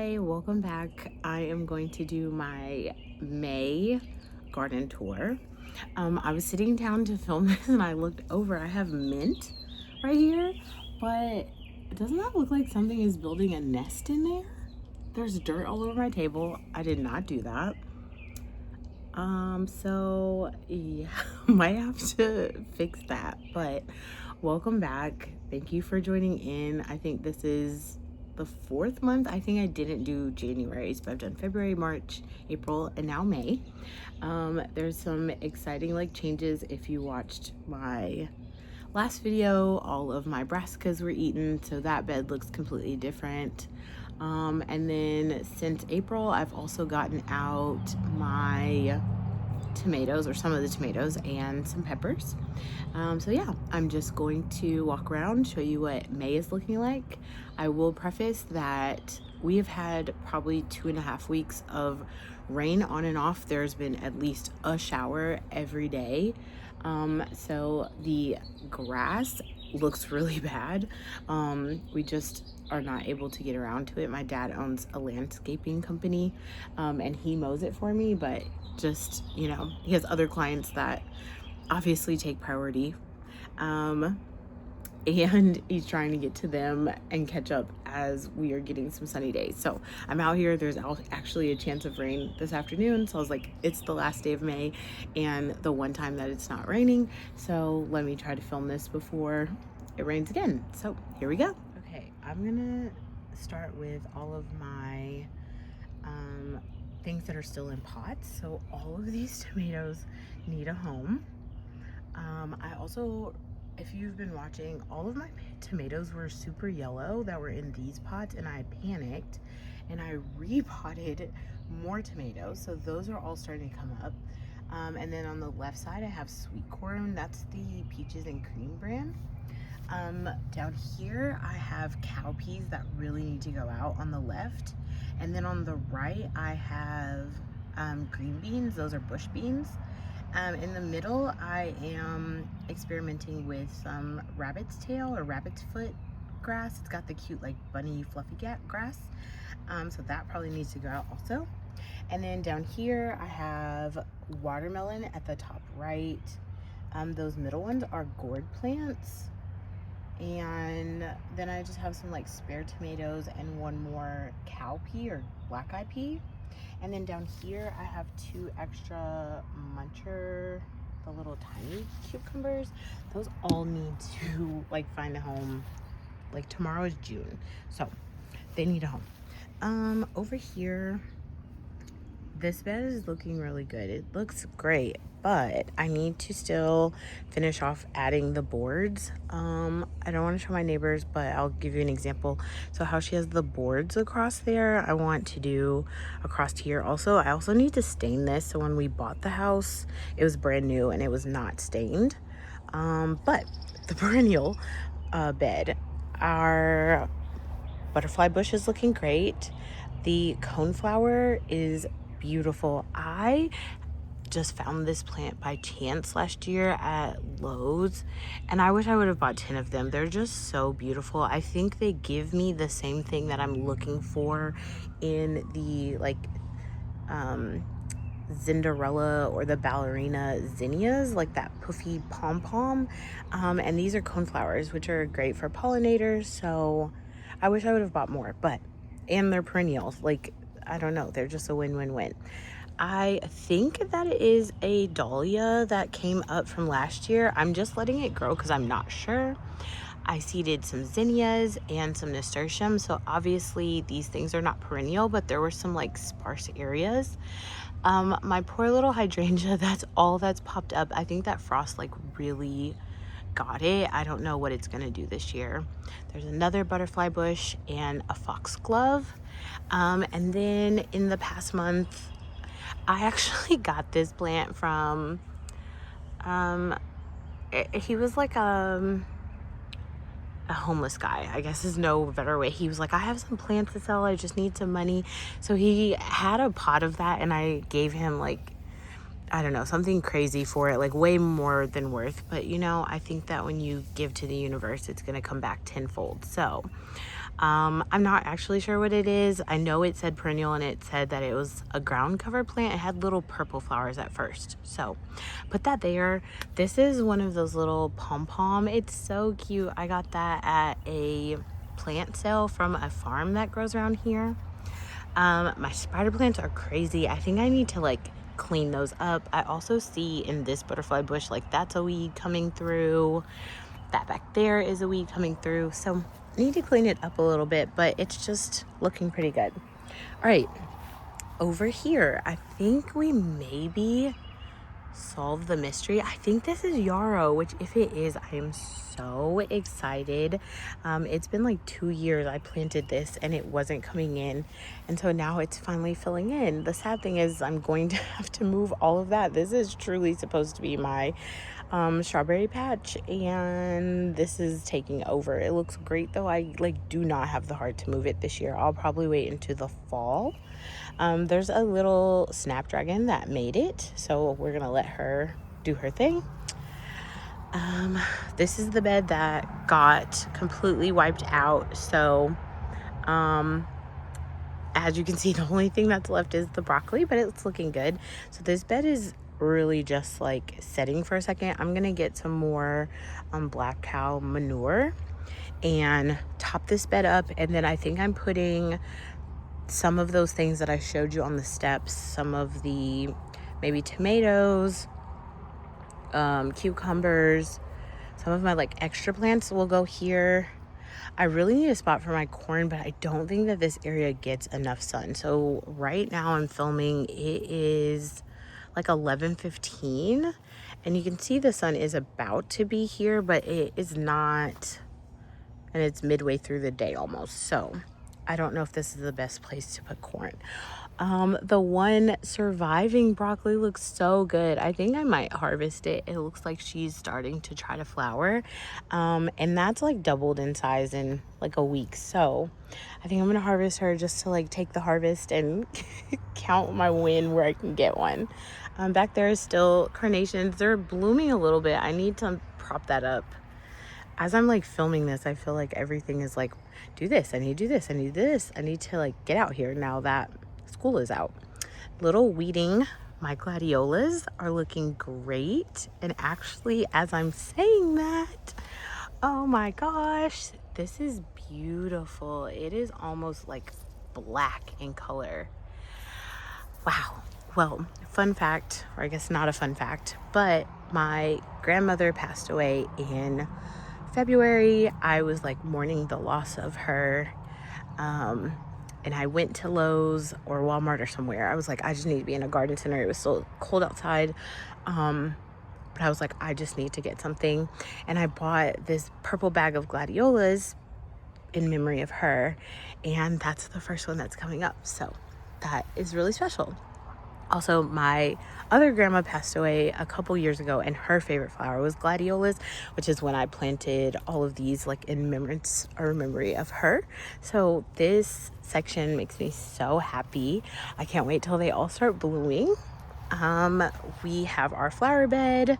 Hi, welcome back. I am going to do my May garden tour. I was sitting down to film this and I looked over. I have mint right here, but doesn't that look like something is building a nest in there? There's dirt all over my table. I did not do that. So yeah, might have to fix that, but welcome back. Thank you for joining in. I think this is the fourth month. I think I didn't do January's, but I've done February, March, April, and now May. There's some exciting changes. If you watched my last video, all of my brassicas were eaten, so that bed looks completely different. And then since April, I've also gotten out my tomatoes, or some of the tomatoes, and some peppers. So yeah, I'm just going to walk around, show you what May is looking like. I will preface that we have had probably 2.5 weeks of rain on and off. There's been at least a shower every day. So the grass looks really bad. We just are not able to get around to it. My dad owns a landscaping company, and he mows it for me, but just, he has other clients that obviously take priority. And he's trying to get to them and catch up as we are getting some sunny days. So I'm out here. There's actually a chance of rain this afternoon. So I was like, it's the last day of May and the one time that it's not raining. So let me try to film this before it rains again. So here we go. Okay, I'm gonna start with all of my things that are still in pots. So all of these tomatoes need a home. I also, if you've been watching, all of my tomatoes were super yellow that were in these pots, and I panicked and I repotted more tomatoes. So those are all starting to come up. And then on the left side, I have sweet corn. That's the peaches and cream brand. Down here, I have cow peas that really need to go out on the left. And then on the right, I have green beans. Those are bush beans. In the middle, I am experimenting with some rabbit's tail or rabbit's foot grass. It's got the cute bunny fluffy grass. So that probably needs to go out also. And then down here, I have watermelon at the top right. Those middle ones are gourd plants. And then I just have some spare tomatoes and one more cow pea or black eye pea. And then down here I have 2 extra muncher, the little tiny cucumbers. Those all need to find a home. Tomorrow is June, so they need a home. Over here, this bed is looking really good. It looks great, but I need to still finish off adding the boards. I don't want to show my neighbors, but I'll give you an example. So how she has the boards across there, I want to do across here also. I also need to stain this. So when we bought the house, it was brand new and it was not stained. But the perennial bed, our butterfly bush is looking great. The coneflower is beautiful. I just found this plant by chance last year at Lowe's, and I wish I would have bought 10 of them. They're just so beautiful. I think they give me the same thing that I'm looking for in the Cinderella or the ballerina zinnias, that puffy pom-pom. And these are coneflowers, which are great for pollinators. So I wish I would have bought more, and they're perennials. I don't know, they're just a win-win-win. I think that it is a dahlia that came up from last year. I'm just letting it grow because I'm not sure. I seeded some zinnias and some nasturtium, so obviously these things are not perennial, but there were some sparse areas. My poor little hydrangea, that's all that's popped up. I think that frost really got it. I don't know what it's gonna do this year. There's another butterfly bush and a foxglove. And then in the past month, I actually got this plant from, he was a homeless guy, I guess is no better way. He was like, I have some plants to sell, I just need some money. So he had a pot of that, and I gave him I don't know, something crazy for it, way more than worth. But I think that when you give to the universe, it's gonna come back tenfold. So I'm not actually sure what it is. I know it said perennial and it said that it was a ground cover plant. It had little purple flowers at first. So put that there. This is one of those little pom-pom. It's so cute. I got that at a plant sale from a farm that grows around here. My spider plants are crazy. I think I need to like clean those up. I also see in this butterfly bush, like that's a weed coming through. That back there is a weed coming through. So I need to clean it up a little bit, but it's just looking pretty good. All right, over here, I think we maybe solve the mystery. I think this is yarrow, which if it is, I am so excited. It's been like 2 years I planted this and it wasn't coming in, and so now it's finally filling in. The sad thing is I'm going to have to move all of that. This is truly supposed to be my strawberry patch, and this is taking over. It looks great though. I like do not have the heart to move it this year. I'll probably wait into the fall. There's a little snapdragon that made it, so we're gonna let her do her thing. This is the bed that got completely wiped out, so as you can see, the only thing that's left is the broccoli, but it's looking good. So this bed is really just like setting for a second. I'm gonna get some more black cow manure and top this bed up, and then I think I'm putting some of those things that I showed you on the steps, some of the maybe tomatoes, cucumbers, some of my like extra plants will go here. I really need a spot for my corn, but I don't think that this area gets enough sun. So right now I'm filming, it is like 11:15, and you can see the sun is about to be here, but it is not, and it's midway through the day almost. So I don't know if this is the best place to put corn. The one surviving broccoli looks so good. I think I might harvest it. It looks like she's starting to try to flower. And that's like doubled in size in like a week. So I think I'm gonna harvest her just to like take the harvest and count my win where I can get one. Back there is still carnations. They're blooming a little bit. I need to prop that up. As I'm like filming this, I feel like everything is like, do this, I need to do this, I need this. I need to like get out here now that school is out. Little weeding. My gladiolas are looking great. And actually, as I'm saying that, oh my gosh, this is beautiful. It is almost like black in color. Wow. Well, fun fact, or I guess not a fun fact, but my grandmother passed away in February. I was like mourning the loss of her, and I went to Lowe's or Walmart or somewhere. I was like, I just need to be in a garden center. It was so cold outside, but I was like, I just need to get something, and I bought this purple bag of gladiolas in memory of her, and that's the first one that's coming up, so that is really special. Also, my other grandma passed away a couple years ago, and her favorite flower was gladiolas, which is when I planted all of these like in remembrance or memory of her. So this section makes me so happy. I can't wait till they all start blooming. We have our flower bed.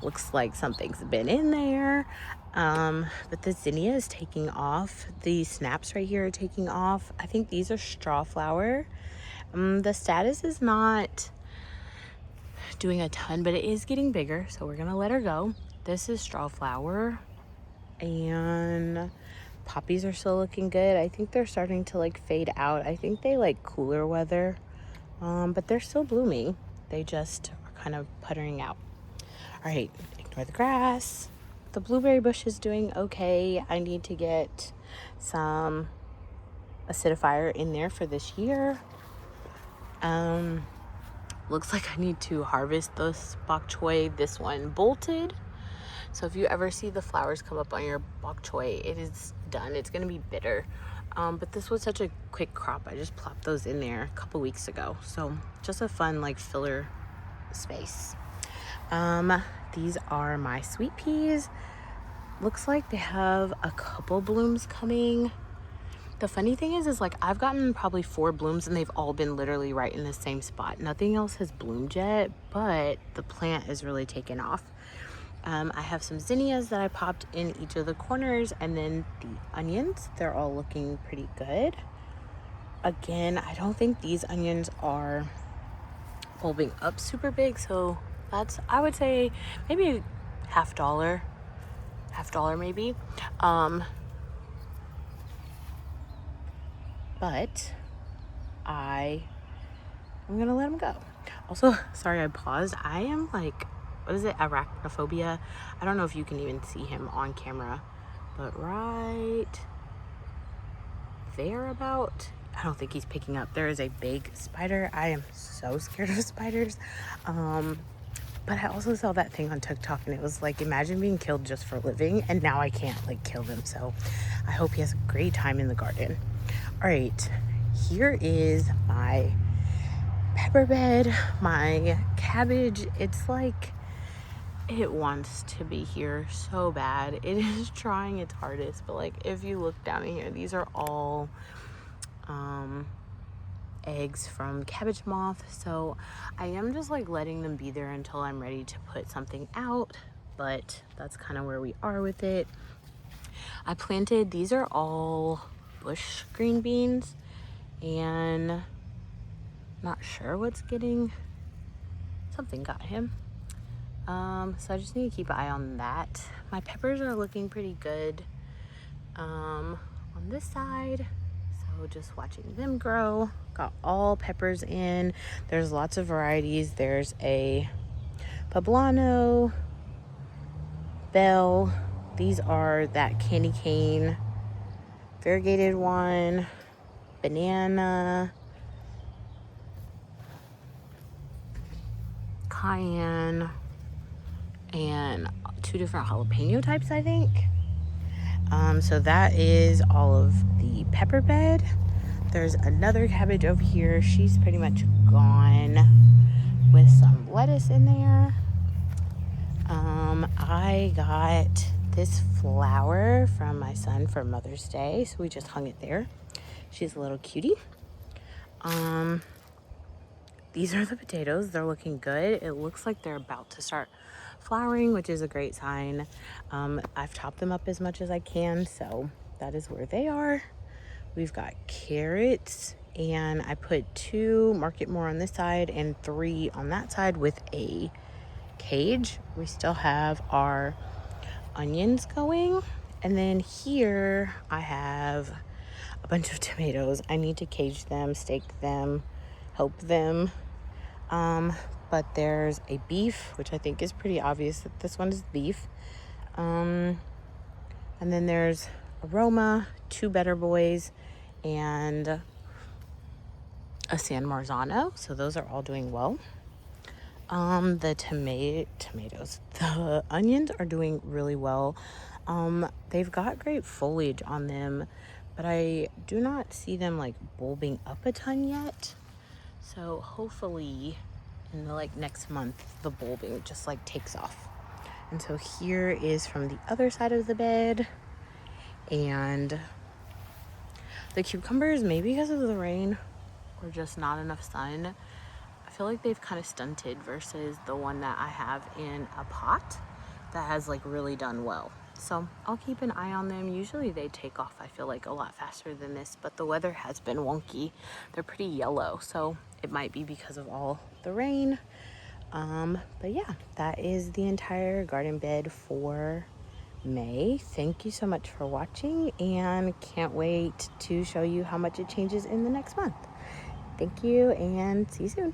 Looks like something's been in there. But the zinnia is taking off. The snaps right here are taking off. I think these are straw flower. The status is not doing a ton, but it is getting bigger, so we're gonna let her go. This is straw flower, and poppies are still looking good. I think they're starting to like fade out. I think they like cooler weather, but they're still blooming. They just are kind of puttering out. All right, ignore the grass. The blueberry bush is doing okay. I need to get some acidifier in there for this year. Looks like I need to harvest this bok choy. This one bolted. So if you ever see the flowers come up on your bok choy, it is done. It's gonna be bitter. But this was such a quick crop. I just plopped those in there a couple weeks ago. So just a fun like filler space. These are my sweet peas. Looks like they have a couple blooms coming. The funny thing is like I've gotten probably 4 blooms and they've all been literally right in the same spot. Nothing else has bloomed yet, but the plant is really taken off. I have some zinnias that I popped in each of the corners, and then the onions, they're all looking pretty good. Again, I don't think these onions are bulbing up super big, so that's, I would say, maybe $half maybe. But I'm gonna let them go. Also, sorry I paused. I am like, what is it, arachnophobia? I don't know if you can even see him on camera, but right there about, I don't think he's picking up. There is a big spider. I am so scared of spiders. But I also saw that thing on TikTok, and it was like, imagine being killed just for a living, and now I can't like kill them. So I hope he has a great time in the garden. All right, here is my pepper bed, my cabbage. It's like, it wants to be here so bad. It is trying its hardest, but like, if you look down in here, these are all eggs from cabbage moth. So I am just like letting them be there until I'm ready to put something out, but that's kind of where we are with it. I planted, these are all bush green beans, and not sure what's getting, something got him. So I just need to keep an eye on that. My peppers are looking pretty good on this side. So just watching them grow. Got all peppers in. There's lots of varieties. There's a poblano, bell. These are that candy cane, variegated one, banana, cayenne, and 2 different jalapeno types, I think. So that is all of the pepper bed. There's another cabbage over here. She's pretty much gone with some lettuce in there. I got this flower from my son for Mother's Day, so we just hung it there. She's a little cutie. These are the potatoes. They're looking good. It looks like they're about to start flowering, which is a great sign. I've topped them up as much as I can, so that is where they are. We've got carrots, and I put 2 Market More on this side and 3 on that side with a cage. We still have our onions going, and then here I have a bunch of tomatoes. I need to cage them, stake them, help them. But there's a beef, which I think is pretty obvious that this one is beef. And then there's Aroma, 2 Better Boys, and a San Marzano. So those are all doing well. The tomatoes, the onions are doing really well. They've got great foliage on them, but I do not see them like bulbing up a ton yet. So hopefully in the like next month, the bulbing just like takes off. And so here is from the other side of the bed, and the cucumbers, maybe because of the rain or just not enough sun, I feel like they've kind of stunted versus the one that I have in a pot that has like really done well. So I'll keep an eye on them. Usually they take off, I feel like, a lot faster than this, but the weather has been wonky. They're pretty yellow, so it might be because of all the rain. But yeah, that is the entire garden bed for May. Thank you so much for watching, and can't wait to show you how much it changes in the next month. Thank you, and see you soon.